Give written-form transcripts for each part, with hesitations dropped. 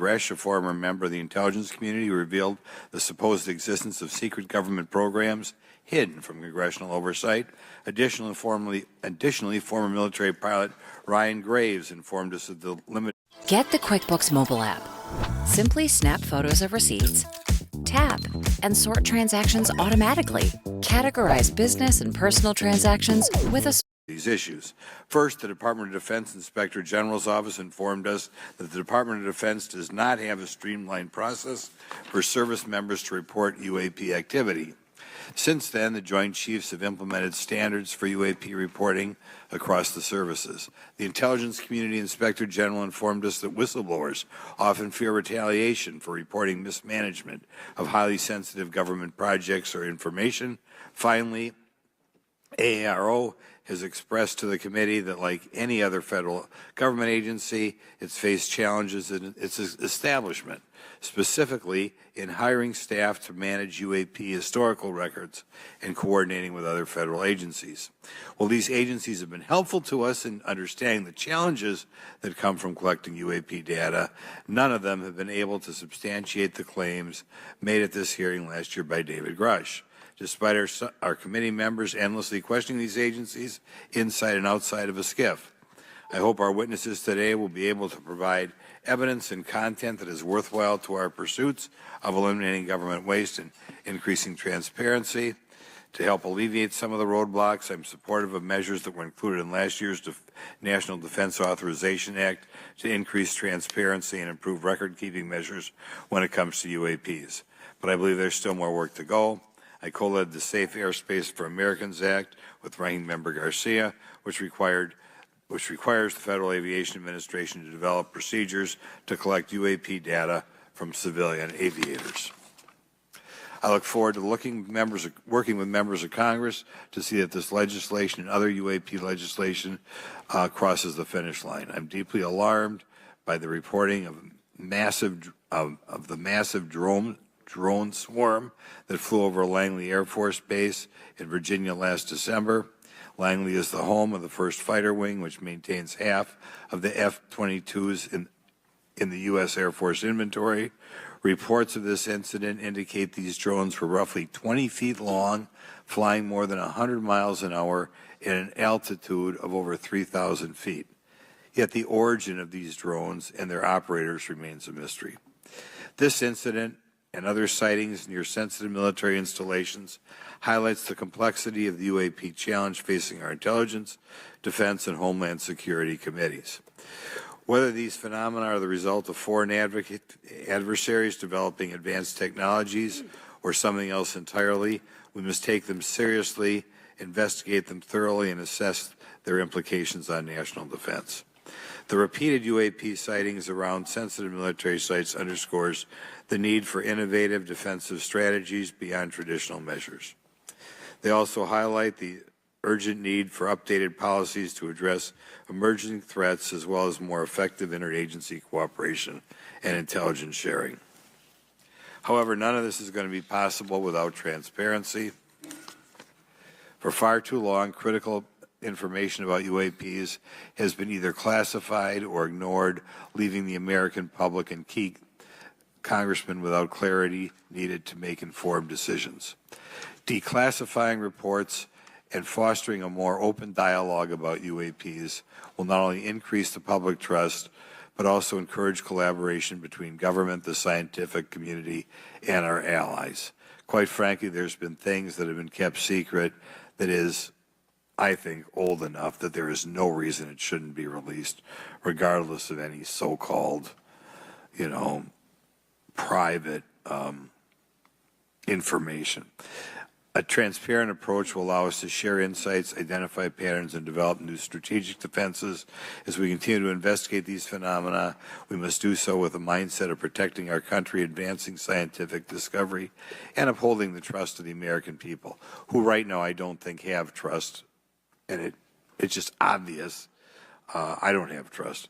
Resch, a former member of the intelligence community, revealed the supposed existence of secret government programs hidden from congressional oversight. Additionally, former military pilot Ryan Graves informed us of the limited. Get the QuickBooks mobile app. Simply snap photos of receipts, tap, and sort transactions automatically. Categorize business and personal transactions with a These issues. First, the Department of Defense Inspector General's office informed us that the Department of Defense does not have a streamlined process for service members to report UAP activity. Since then, the Joint Chiefs have implemented standards for UAP reporting across the services. The Intelligence Community Inspector General informed us that whistleblowers often fear retaliation for reporting mismanagement of highly sensitive government projects or information. Finally, AARO has expressed to the committee that, like any other federal government agency, it's faced challenges in its establishment, specifically in hiring staff to manage UAP historical records and coordinating with other federal agencies. While these agencies have been helpful to us in understanding the challenges that come from collecting UAP data, none of them have been able to substantiate the claims made at this hearing last year by David Grush. Despite our committee members endlessly questioning these agencies inside and outside of a SCIF. I hope our witnesses today will be able to provide evidence and content that is worthwhile to our pursuits of eliminating government waste and increasing transparency. To help alleviate some of the roadblocks, I'm supportive of measures that were included in last year's National Defense Authorization Act to increase transparency and improve record-keeping measures when it comes to UAPs. But I believe there's still more work to go. I co-led the Safe Airspace for Americans Act with Ranking Member Garcia, which requires the Federal Aviation Administration to develop procedures to collect UAP data from civilian aviators. I look forward to working with members of Congress to see that this legislation and other UAP legislation crosses the finish line. I'm deeply alarmed by the reporting of the massive drone swarm that flew over Langley Air Force Base in Virginia last December. Langley is the home of the 1st Fighter Wing, which maintains half of the F-22s in the U.S. Air Force inventory. Reports of this incident indicate these drones were roughly 20 feet long, flying more than 100 miles an hour at an altitude of over 3,000 feet. Yet the origin of these drones and their operators remains a mystery. This incident and other sightings near sensitive military installations highlights the complexity of the UAP challenge facing our intelligence, defense, and homeland security committees. Whether these phenomena are the result of foreign adversaries developing advanced technologies or something else entirely, we must take them seriously, investigate them thoroughly, and assess their implications on national defense. The repeated UAP sightings around sensitive military sites underscores the need for innovative defensive strategies beyond traditional measures. They also highlight the urgent need for updated policies to address emerging threats as well as more effective interagency cooperation and intelligence sharing. However, none of this is going to be possible without transparency. For far too long, critical information about UAPs has been either classified or ignored, leaving the American public and key congressmen without clarity needed to make informed decisions. Declassifying reports and fostering a more open dialogue about UAPs will not only increase the public trust, but also encourage collaboration between government, the scientific community, and our allies. Quite frankly, there's been things that have been kept secret that is, I think, old enough that there is no reason it shouldn't be released, regardless of any so-called, private information. A transparent approach will allow us to share insights, identify patterns, and develop new strategic defenses. As we continue to investigate these phenomena, we must do so with a mindset of protecting our country, advancing scientific discovery, and upholding the trust of the American people, who right now I don't think have trust, and it's just obvious I don't have trust.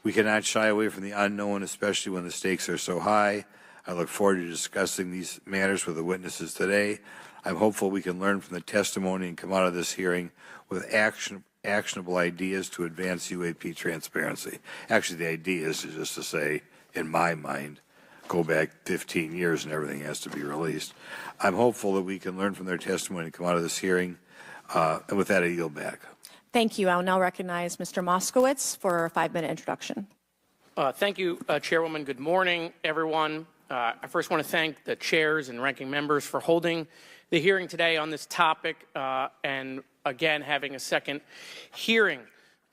We cannot shy away from the unknown, especially when the stakes are so high. I look forward to discussing these matters with the witnesses today. I'm hopeful we can learn from the testimony and come out of this hearing with actionable ideas to advance UAP transparency. Actually, the idea is just to say, in my mind, go back 15 years and everything has to be released. I'm hopeful that we can learn from their testimony and come out of this hearing. And with that, I yield back. Thank you. I'll now recognize Mr. Moskowitz for a 5-minute introduction. Thank you, Chairwoman. Good morning, everyone. I first want to thank the chairs and ranking members for holding the hearing today on this topic and, again, having a second hearing.